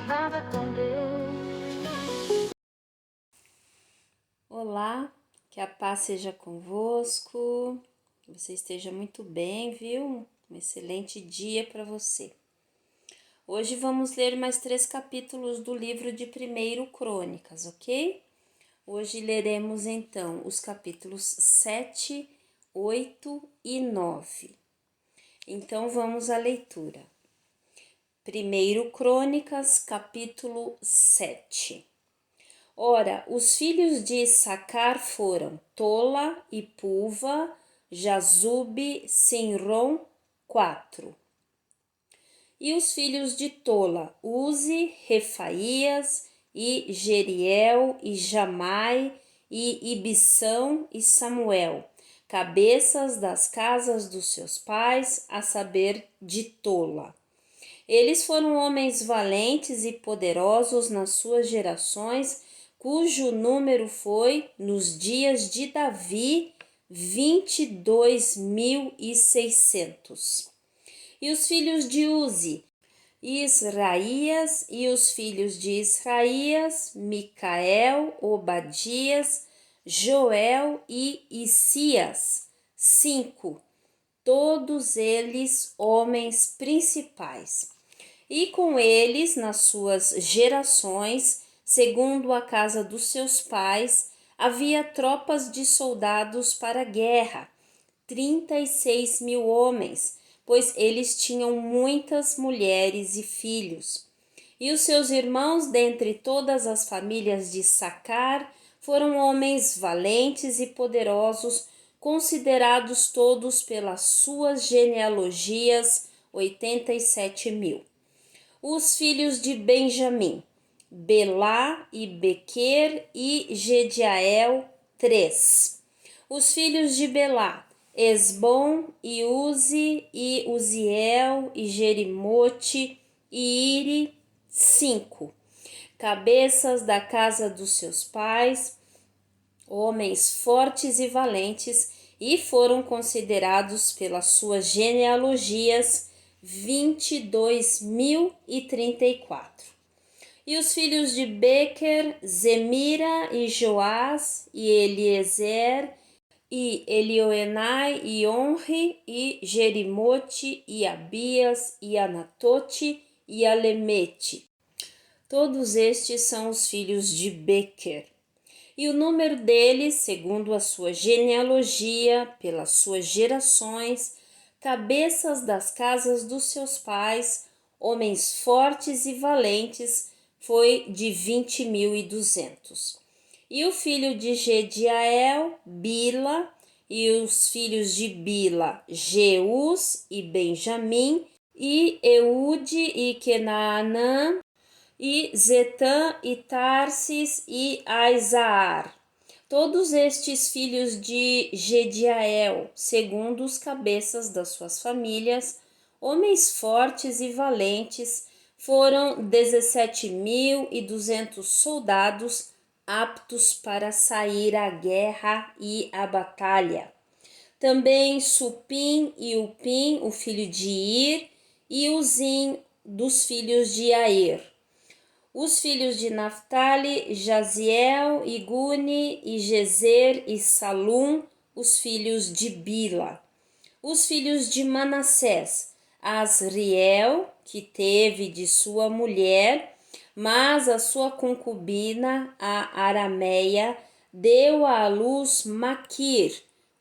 Nada com Deus. Olá, que a paz seja convosco, que você esteja muito bem, viu? Um excelente dia para você. Hoje vamos ler mais 3 capítulos do livro de 1 Crônicas, ok? Hoje leremos então os capítulos 7, 8 e 9. Então vamos à leitura. 1 Crônicas, capítulo 7. Ora, os filhos de Issacar foram Tola e Puva, Jazube, Sinrom, 4. E os filhos de Tola, Uzi, Refaías, e Jeriel, e Jamai, e Ibição, e Samuel, cabeças das casas dos seus pais, a saber, de Tola. Eles foram homens valentes e poderosos nas suas gerações, cujo número foi, nos dias de Davi, 22.600. E os filhos de Uzi, Israías, e os filhos de Israías, Micael, Obadias, Joel e Isias, 5, todos eles homens principais. E com eles, nas suas gerações, segundo a casa dos seus pais, havia tropas de soldados para a guerra, 36.000 homens, pois eles tinham muitas mulheres e filhos. E os seus irmãos, dentre todas as famílias de Issacar, foram homens valentes e poderosos, considerados todos pelas suas genealogias, 87.000. Os filhos de Benjamim, Belá e Bequer e Gediael, 3. Os filhos de Belá, Esbom e Uzi e Uziel e Jerimote e Iri, 5. Cabeças da casa dos seus pais, homens fortes e valentes, e foram considerados pelas suas genealogias 22.034. E os filhos de Bequer, Zemira e Joás e Eliezer e Elioenai e Onri e Jerimote e Abias e Anatote e Alemete. Todos estes são os filhos de Bequer. E o número deles, segundo a sua genealogia, pelas suas gerações, cabeças das casas dos seus pais, homens fortes e valentes, foi de 20.200. E o filho de Gediael, Bila, e os filhos de Bila, Jeus e Benjamim, e Eude e Kenaanã, e Zetã e Tarsis e Aizaar. Todos estes filhos de Gediael, segundo os cabeças das suas famílias, homens fortes e valentes, foram 17.200 soldados aptos para sair à guerra e à batalha. Também Supim e Upim, o filho de Ir, e Uzim, dos filhos de Aer. Os filhos de Naphtali, Jaziel, e Guni, e Gezer, e Salum, os filhos de Bila. Os filhos de Manassés, Asriel, que teve de sua mulher, mas a sua concubina, a Arameia, deu à luz Maquir,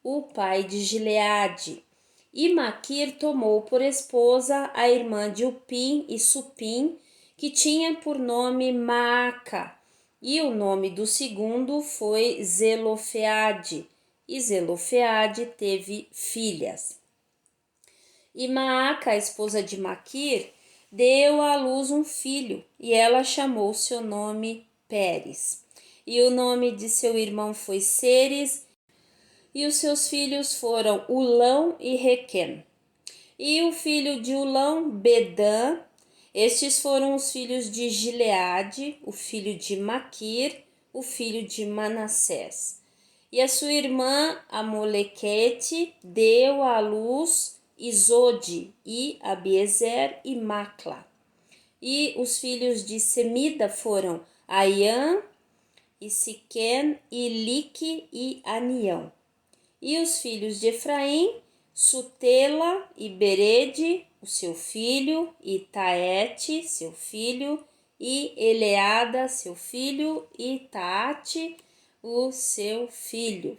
o pai de Gileade. E Maquir tomou por esposa a irmã de Upim e Supim, que tinha por nome Maaca, e o nome do segundo foi Zelofeade, e Zelofeade teve filhas. E Maaca, a esposa de Maquir, deu à luz um filho, e ela chamou seu nome Pérez. E o nome de seu irmão foi Ceres, e os seus filhos foram Ulão e Requem. E o filho de Ulão, Bedã. Estes foram os filhos de Gileade, o filho de Maquir, o filho de Manassés. E a sua irmã, Amolequete, deu à luz Isode e Abiezer e Macla. E os filhos de Semida foram Aiã, e Siquém, e Lique, e Anião. E os filhos de Efraim, Sutela e Berede, o seu filho, e Taete, seu filho, e Eleada, seu filho, e Taate, o seu filho,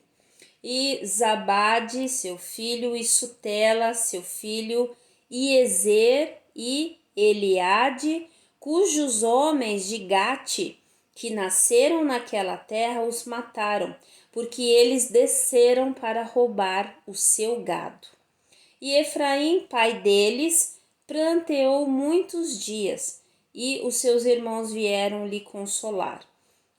e Zabade, seu filho, e Sutela, seu filho, e Ezer e Eliade, cujos homens de Gate, que nasceram naquela terra, os mataram, porque eles desceram para roubar o seu gado. E Efraim, pai deles, pranteou muitos dias, e os seus irmãos vieram lhe consolar.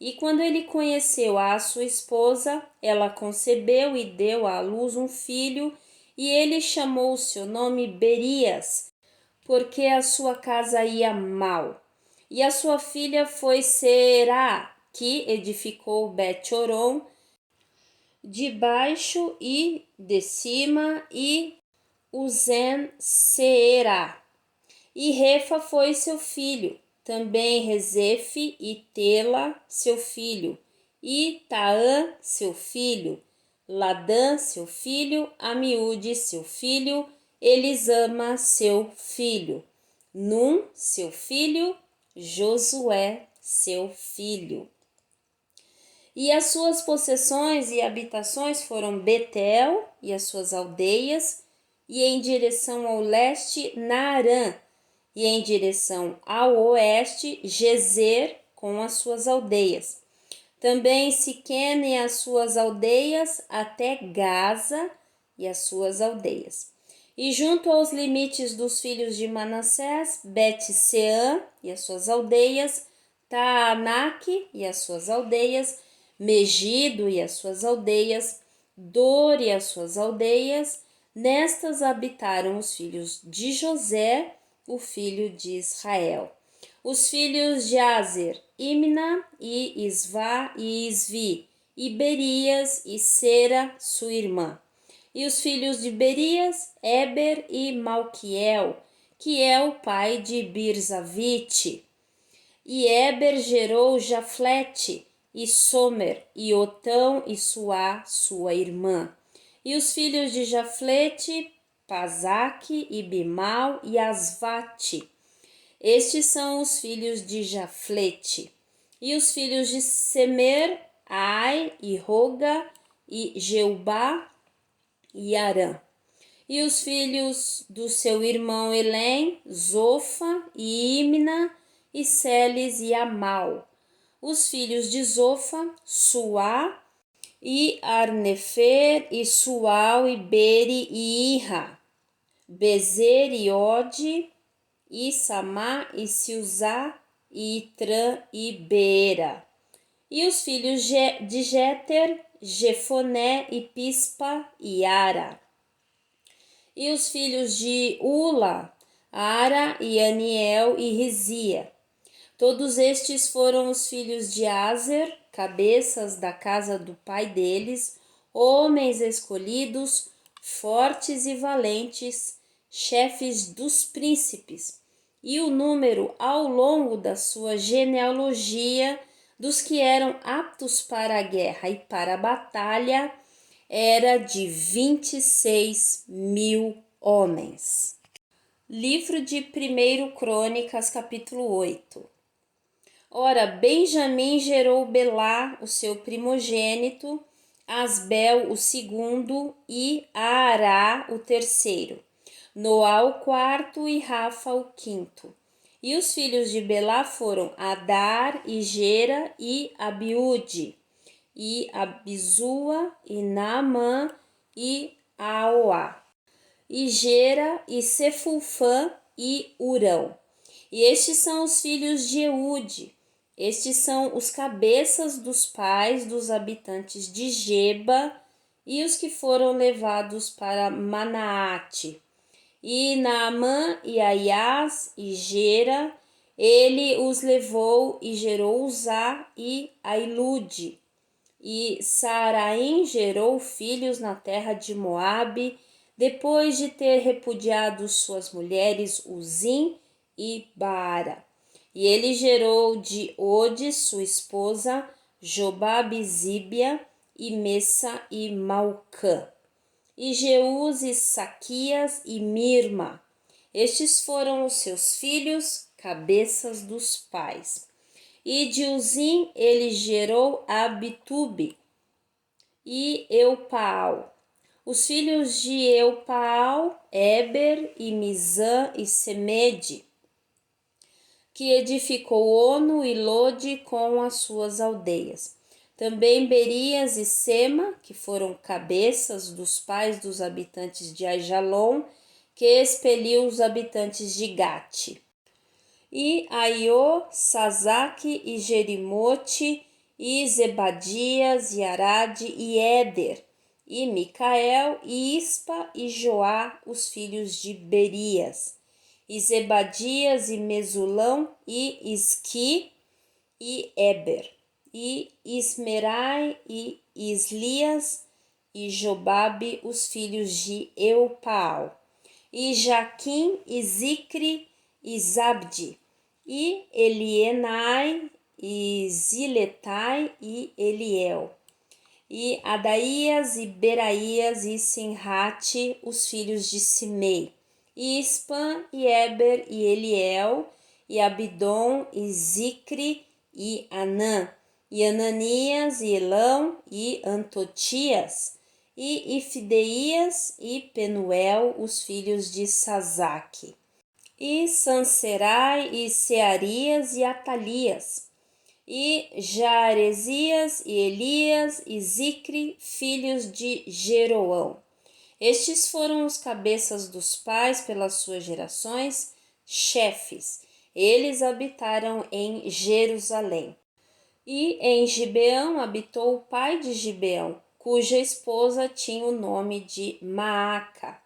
E quando ele conheceu a sua esposa, ela concebeu e deu à luz um filho, e ele chamou o seu nome Berias, porque a sua casa ia mal. E a sua filha foi Será, que edificou Bet-Horon, de baixo e de cima, e Uzen Seerá. E Refa foi seu filho, também Rezefe e Tela, seu filho, e Taã, seu filho, Ladã, seu filho, Amiúde, seu filho, Elisama, seu filho, Num, seu filho, Josué, seu filho. E as suas possessões e habitações foram Betel e as suas aldeias, e em direção ao leste, Naarã, e em direção ao oeste, Gezer com as suas aldeias. Também Siquém e as suas aldeias, até Gaza e as suas aldeias. E junto aos limites dos filhos de Manassés, Bet-Seã e as suas aldeias, Taanaque e as suas aldeias, Megido e as suas aldeias, Dor e as suas aldeias. Nestas habitaram os filhos de José, o filho de Israel. Os filhos de Azer, Imna e Isvá e Isvi, e Berias e Sera, sua irmã. E os filhos de Berias, Eber e Malquiel, que é o pai de Birzavite. E Eber gerou Jaflete e Somer, e Otão e Suá, sua irmã. E os filhos de Jaflete, Pazaque e Bimal e Asvate. Estes são os filhos de Jaflete. E os filhos de Semer, Ai e Roga e Jeubá e Arã. E os filhos do seu irmão Elém, Zofa e Imna e Celes e Amal. Os filhos de Zofa, Suá e Arnefer e Sual e Beri e Irra, Bezer e Ode e Samá e Silzá e Itrã e Beera. E os filhos de Jéter, Jefoné e Pispa e Ara. E os filhos de Ula, Ara e Aniel e Rizia. Todos estes foram os filhos de Azer, cabeças da casa do pai deles, homens escolhidos, fortes e valentes, chefes dos príncipes. E o número ao longo da sua genealogia dos que eram aptos para a guerra e para a batalha era de 26.000 homens. Livro de 1 Crônicas, capítulo 8. Ora, Benjamim gerou Belá, o seu primogênito, Asbel, o segundo, e Aará, o terceiro, Noá, o quarto, e Rafa, o quinto. E os filhos de Belá foram Adar, e Gera, e Abiúde, e Abizua, e Naamã, e Aoá, e Gera, e Sefulfã, e Urão. E estes são os filhos de Eude. Estes são os cabeças dos pais dos habitantes de Geba e os que foram levados para Manaate. E Naamã e Aias e Gera, ele os levou e gerou Uzá e Ailude. E Saaraim gerou filhos na terra de Moabe, depois de ter repudiado suas mulheres Uzim e Baara. E ele gerou de Ode, sua esposa, Jobabe e Zíbia, e Messa e Malcã. E Jeús e Saquias e Mirma. Estes foram os seus filhos, cabeças dos pais. E de Uzim ele gerou Abitube e Eupaal. Os filhos de Eupaal, Eber e Misã e Semede, que edificou Ono e Lode com as suas aldeias. Também Berias e Sema, que foram cabeças dos pais dos habitantes de Aijalon, que expeliu os habitantes de Gate. E Aiô, Sazaque e Jerimote, e Zebadias, e Arade, e Éder, e Micael, e Ispa, e Joá, os filhos de Berias, e Zebadias, e Mesulão, e Isqui, e Eber, e Ismerai, e Islias, e Jobabe, os filhos de Eupaal, e Jaquim, e Zicre, e Zabdi, e Elienai, e Ziletai, e Eliel, e Adaías, e Beraías, e Sinrate, os filhos de Simei, e Ispan, e Eber, e Eliel, e Abidom, e Zicre, e Anã, e Ananias, e Elão, e Antotias, e Ifdeias, e Penuel, os filhos de Sazaque, e Sanserai, e Searias, e Atalias, e Jaaresias, e Elias, e Zicre, filhos de Jeroão. Estes foram os cabeças dos pais pelas suas gerações, chefes. Eles habitaram em Jerusalém. E em Gibeão habitou o pai de Gibeão, cuja esposa tinha o nome de Maaca,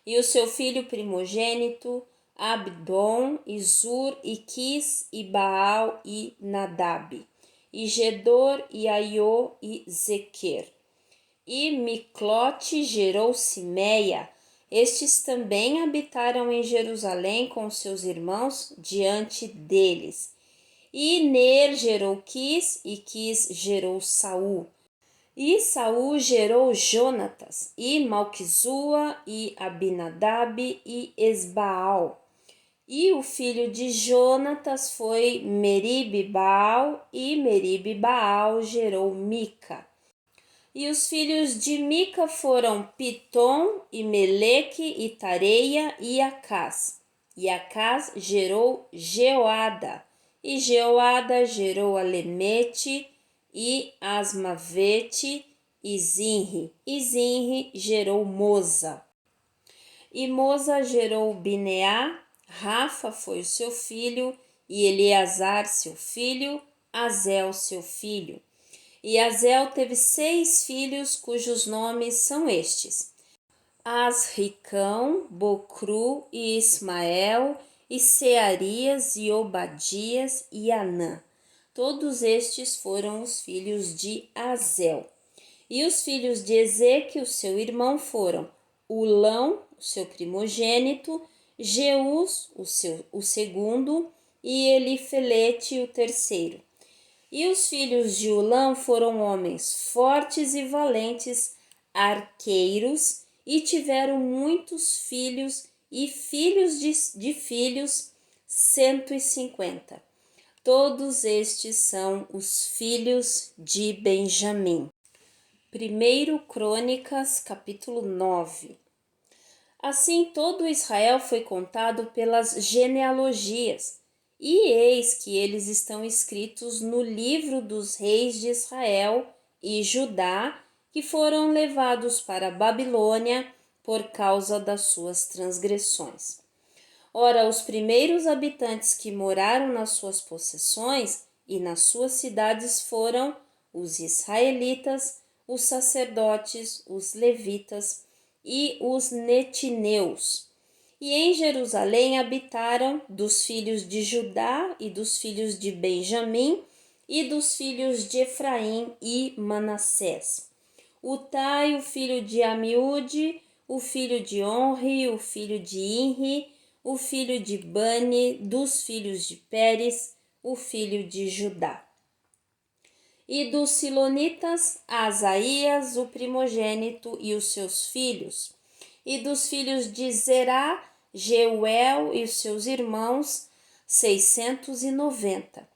e o seu filho primogênito, Abdom, e Zur, e Quis, e Baal, e Nadab, e Gedor, e Aiô, e Zequer. E Miclote gerou Simeia. Estes também habitaram em Jerusalém com seus irmãos diante deles. E Ner gerou Quis, e Quis gerou Saul. E Saul gerou Jonatas, e Malquizua, e Abinadab, e Esbaal. E o filho de Jonatas foi Meribe-Baal, e Meribe-Baal gerou Mica. E os filhos de Mica foram Pitom, e Meleque, e Tareia, e Acás. E Acás gerou Jeoada, e Jeoada gerou Alemete, e Asmavete, e Zinri gerou Moza. E Moza gerou Bineá, Rafa foi o seu filho, e Eleazar seu filho, Azel seu filho. E Azel teve 6 filhos, cujos nomes são estes: Asricão, Bocru, e Ismael, e Searias, e Obadias, e Anã. Todos estes foram os filhos de Azel. E os filhos de Ezeque, o seu irmão, foram Ulão, o seu primogênito, Jeus, o segundo, e Elifelete, o terceiro. E os filhos de Ulão foram homens fortes e valentes, arqueiros, e tiveram muitos filhos e filhos de filhos, 150. Todos estes são os filhos de Benjamim. 1 Crônicas, capítulo 9. Assim todo Israel foi contado pelas genealogias, e eis que eles estão escritos no livro dos reis de Israel e Judá, que foram levados para a Babilônia por causa das suas transgressões. Ora, os primeiros habitantes que moraram nas suas possessões e nas suas cidades foram os israelitas, os sacerdotes, os levitas e os netineus. E em Jerusalém habitaram dos filhos de Judá e dos filhos de Benjamim e dos filhos de Efraim e Manassés. Utai, o filho de Amiúde, o filho de Onri, o filho de Inri, o filho de Bani, dos filhos de Pérez, o filho de Judá. E dos Silonitas, Asaías, o primogênito, e os seus filhos. E dos filhos de Zerá, Jeuel e os seus irmãos, 690.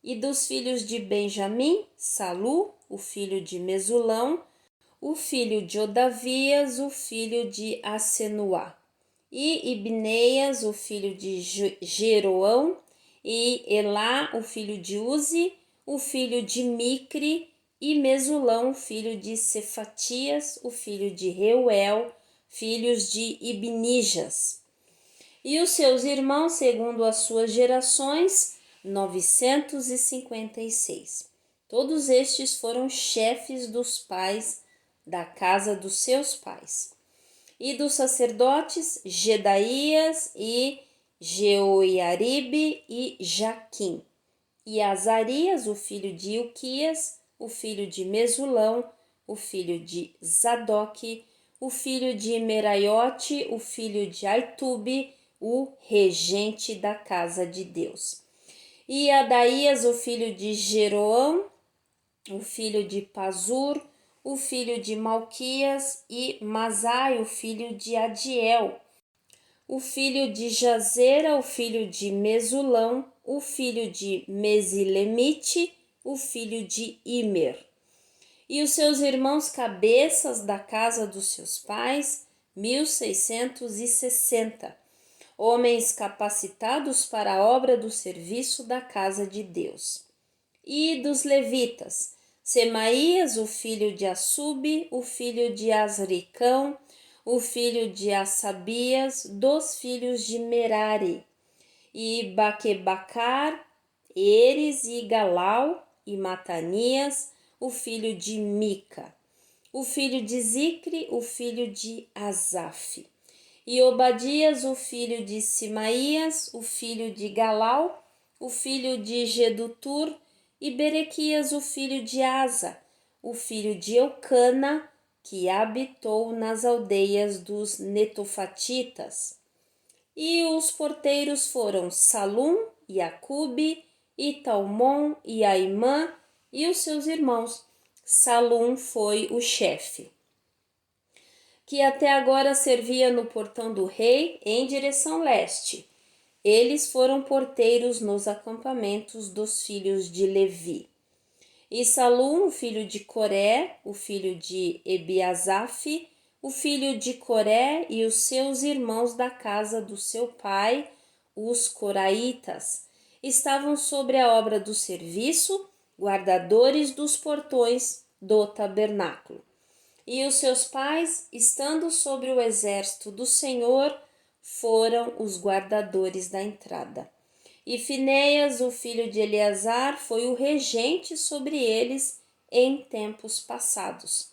E dos filhos de Benjamim, Salu, o filho de Mesulão, o filho de Odavias, o filho de Assenuá. E Ibneias, o filho de Jeroão, e Elá, o filho de Uzi, o filho de Micre, e Mesulão, filho de Cefatias, o filho de Reuel, filhos de Ibnijas. E os seus irmãos, segundo as suas gerações, 956. Todos estes foram chefes dos pais da casa dos seus pais. E dos sacerdotes, Gedaías e Jeoiaribe e Jaquim. E Azarias, o filho de Ilquias, o filho de Mesulão, o filho de Zadoque, o filho de Meraiote, o filho de Aitube, o regente da casa de Deus. E Adaías, o filho de Jeroão, o filho de Pazur, o filho de Malquias, e Masai, o filho de Adiel, o filho de Jazera, o filho de Mesulão, o filho de Mesilemite, o filho de Imer. E os seus irmãos cabeças da casa dos seus pais, 1660, homens capacitados para a obra do serviço da casa de Deus. E dos levitas, Semaías, o filho de Assube, o filho de Azricão, o filho de Assabias, dos filhos de Merari, e Baquebacar, Eres e Galau, e Matanias, o filho de Mica, o filho de Zicre, o filho de Asaf, e Obadias, o filho de Simaías, o filho de Galau, o filho de Gedutur, e Berequias, o filho de Asa, o filho de Eucana, que habitou nas aldeias dos Netofatitas. E os porteiros foram Salum, e Acube, e Talmon, e Aimã, e os seus irmãos. Salum foi o chefe, que até agora servia no portão do rei em direção leste. Eles foram porteiros nos acampamentos dos filhos de Levi. E Salum, o filho de Coré, o filho de Ebiasaf, o filho de Coré, e os seus irmãos da casa do seu pai, os coraitas, estavam sobre a obra do serviço, guardadores dos portões do tabernáculo. E os seus pais, estando sobre o exército do Senhor, foram os guardadores da entrada. E Finéias, o filho de Eleazar, foi o regente sobre eles em tempos passados,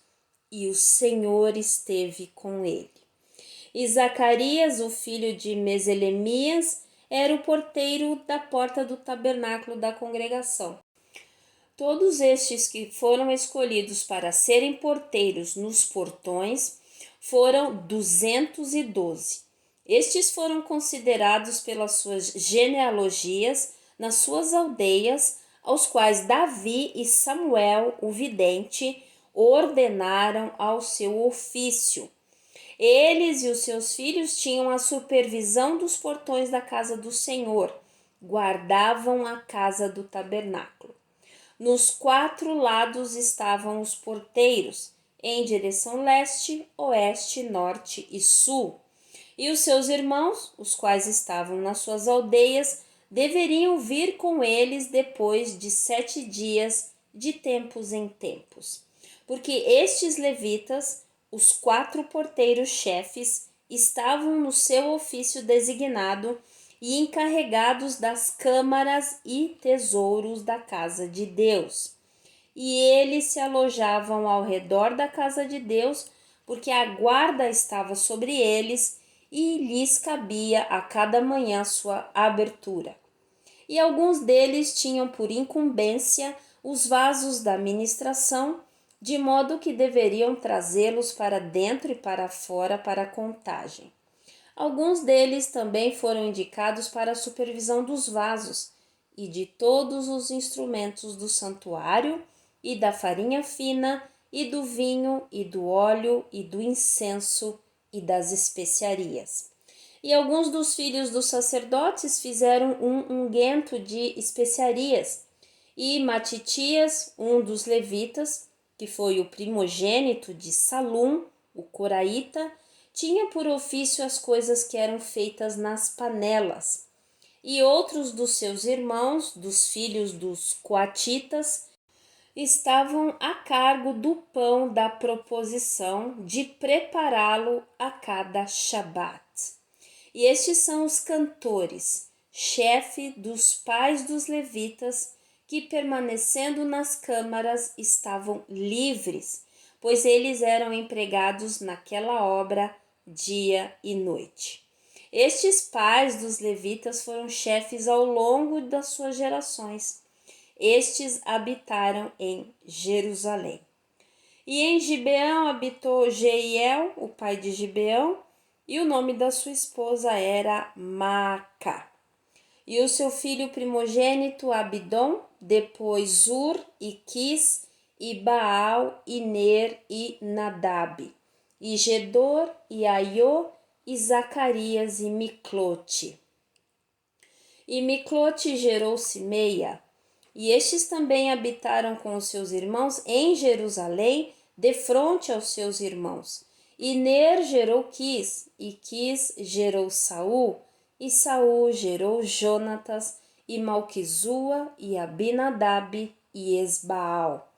e o Senhor esteve com ele. E Zacarias, o filho de Meselemias, era o porteiro da porta do tabernáculo da congregação. Todos estes que foram escolhidos para serem porteiros nos portões foram 212. Estes foram considerados pelas suas genealogias nas suas aldeias, aos quais Davi e Samuel, o vidente, ordenaram ao seu ofício. Eles e os seus filhos tinham a supervisão dos portões da casa do Senhor, guardavam a casa do tabernáculo. Nos 4 lados estavam os porteiros, em direção leste, oeste, norte e sul. E os seus irmãos, os quais estavam nas suas aldeias, deveriam vir com eles depois de 7 dias, de tempos em tempos. Porque estes levitas, os 4 porteiros chefes, estavam no seu ofício designado e encarregados das câmaras e tesouros da casa de Deus. E eles se alojavam ao redor da casa de Deus, porque a guarda estava sobre eles e lhes cabia a cada manhã sua abertura. E alguns deles tinham por incumbência os vasos da ministração, de modo que deveriam trazê-los para dentro e para fora para a contagem. Alguns deles também foram indicados para a supervisão dos vasos e de todos os instrumentos do santuário, e da farinha fina, e do vinho, e do óleo, e do incenso, e das especiarias. E alguns dos filhos dos sacerdotes fizeram um unguento de especiarias, e Matitias, um dos levitas, que foi o primogênito de Salum, o coraíta, tinha por ofício as coisas que eram feitas nas panelas. E outros dos seus irmãos, dos filhos dos coatitas, estavam a cargo do pão da proposição, de prepará-lo a cada Shabat. E estes são os cantores, chefe dos pais dos levitas, que permanecendo nas câmaras estavam livres, pois eles eram empregados naquela obra dia e noite. Estes pais dos levitas foram chefes ao longo das suas gerações. Estes habitaram em Jerusalém. E em Gibeão habitou Jeiel, o pai de Gibeão, e o nome da sua esposa era Maaca. E o seu filho primogênito Abidom, depois Zur e Quis, e Baal, e Ner e Nadab, e Gedor, e Aiô, e Zacarias e Miclote. E Miclote gerou Simeia, e estes também habitaram com os seus irmãos em Jerusalém, defronte aos seus irmãos. E Ner gerou Quis, e Quis gerou Saul, e Saul gerou Jonatas, e Malquizua, e Abinadab, e Esbaal.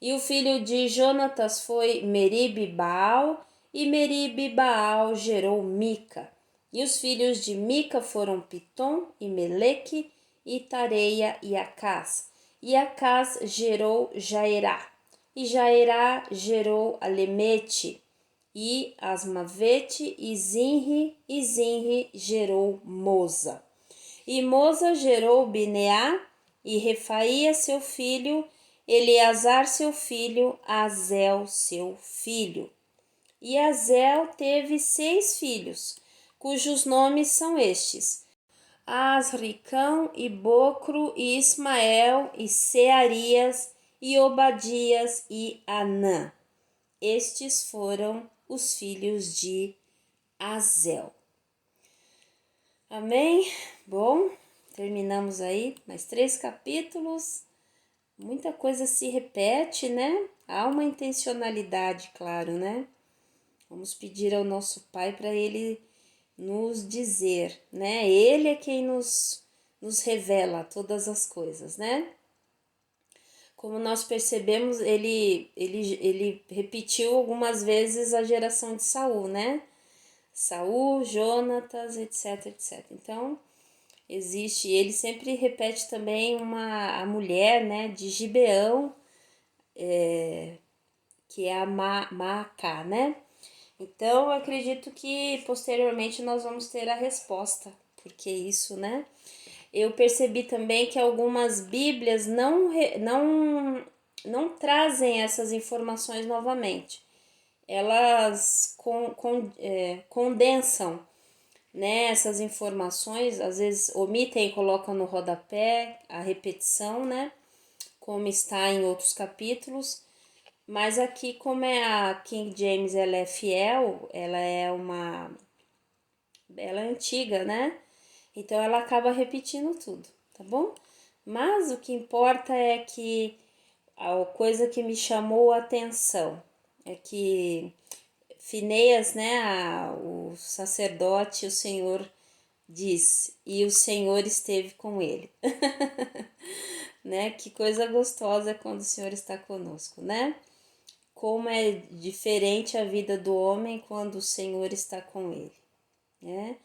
E o filho de Jonatas foi Meribe-Baal, e Meribe-Baal gerou Mica. E os filhos de Mica foram Pitom, e Meleque, e Tareia, e Acás. E Acás gerou Jaerá. E Jaerá gerou Alemete, e Asmavete, e Zinri gerou Moza. E Moza gerou Bineá, e Refaía seu filho, Eleazar seu filho, Azel seu filho. E Azel teve 6 filhos, cujos nomes são estes: Asricão, e Bocro, e Ismael, e Searias, e Obadias, e Anã. Estes foram os filhos de Azel. Amém? Bom, terminamos aí mais 3 capítulos. Muita coisa se repete, né? Há uma intencionalidade, claro, né? Vamos pedir ao nosso Pai para Ele nos dizer, né? Ele é quem nos revela todas as coisas, né? Como nós percebemos, ele repetiu algumas vezes a geração de Saul, né? Saul, Jonatas, etc, etc. Então, existe, ele sempre repete também a mulher, né, de Gibeão, que é a Maacá, né? Então, eu acredito que posteriormente nós vamos ter a resposta, porque isso, né? Eu percebi também que algumas bíblias não trazem essas informações novamente. Elas condensam, né, essas informações, às vezes omitem e colocam no rodapé a repetição, né, como está em outros capítulos, mas aqui, como é a King James, ela é fiel, ela é antiga, né, então ela acaba repetindo tudo, tá bom? Mas o que importa é que a coisa que me chamou a atenção é que Fineias, né, o sacerdote, o Senhor diz, e o Senhor esteve com ele. Né? Que coisa gostosa quando o Senhor está conosco, né? Como é diferente a vida do homem quando o Senhor está com ele, né?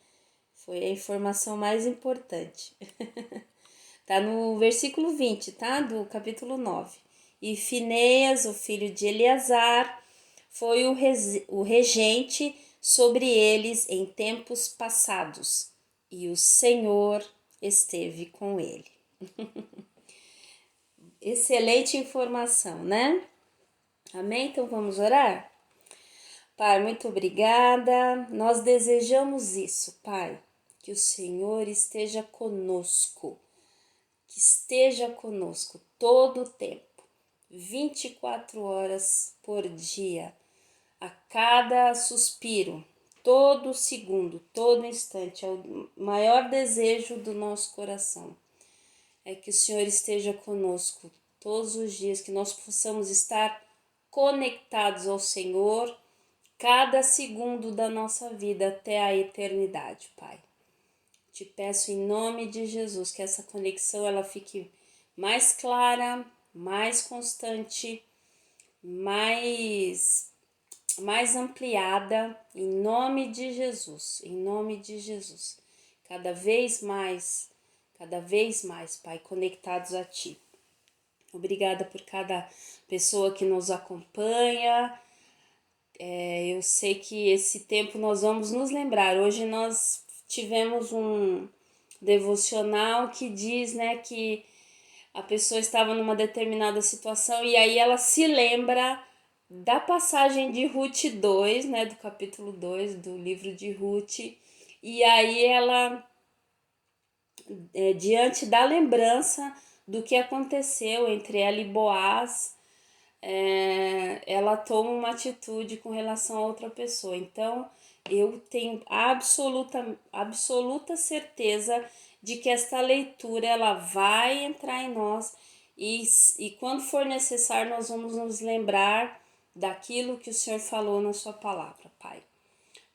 Foi a informação mais importante. Tá no versículo 20, tá? Do capítulo 9. E Fineias, o filho de Eleazar, foi o regente sobre eles em tempos passados, e o Senhor esteve com ele. Excelente informação, né? Amém? Então vamos orar? Pai, muito obrigada. Nós desejamos isso, Pai, que o Senhor esteja conosco, que esteja conosco todo o tempo, 24 horas por dia, a cada suspiro, todo segundo, todo instante. É o maior desejo do nosso coração. É que o Senhor esteja conosco todos os dias, que nós possamos estar conectados ao Senhor cada segundo da nossa vida até a eternidade, Pai. Te peço em nome de Jesus que essa conexão ela fique mais clara, mais constante, mais ampliada, em nome de Jesus, em nome de Jesus. Cada vez mais, Pai, conectados a Ti. Obrigada por cada pessoa que nos acompanha. Eu sei que esse tempo nós vamos nos lembrar. Hoje nós tivemos um devocional que diz, né, que a pessoa estava numa determinada situação e aí ela se lembra da passagem de Ruth 2, né, do capítulo 2 do livro de Ruth, e aí ela, diante da lembrança do que aconteceu entre ela e Boaz, ela toma uma atitude com relação a outra pessoa. Então, eu tenho absoluta certeza de que esta leitura ela vai entrar em nós e quando for necessário nós vamos nos lembrar daquilo que o Senhor falou na sua palavra, Pai.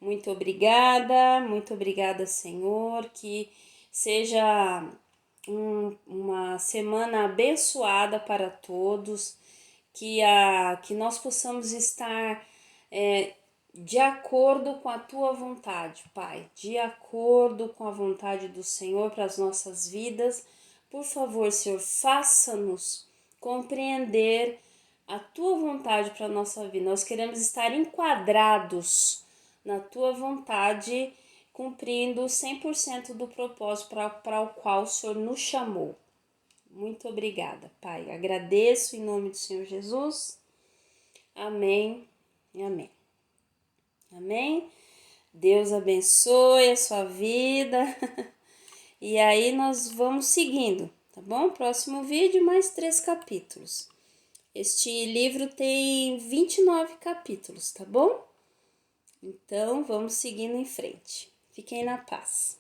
Muito obrigada, Senhor, que seja uma semana abençoada para todos, que nós possamos estar de acordo com a Tua vontade, Pai, de acordo com a vontade do Senhor para as nossas vidas. Por favor, Senhor, faça-nos compreender a Tua vontade para a nossa vida. Nós queremos estar enquadrados na Tua vontade, cumprindo 100% do propósito para o qual o Senhor nos chamou. Muito obrigada, Pai. Agradeço em nome do Senhor Jesus. Amém e amém. Amém? Deus abençoe a sua vida. E aí nós vamos seguindo, tá bom? Próximo vídeo, mais 3 capítulos. Este livro tem 29 capítulos, tá bom? Então, vamos seguindo em frente. Fiquem na paz.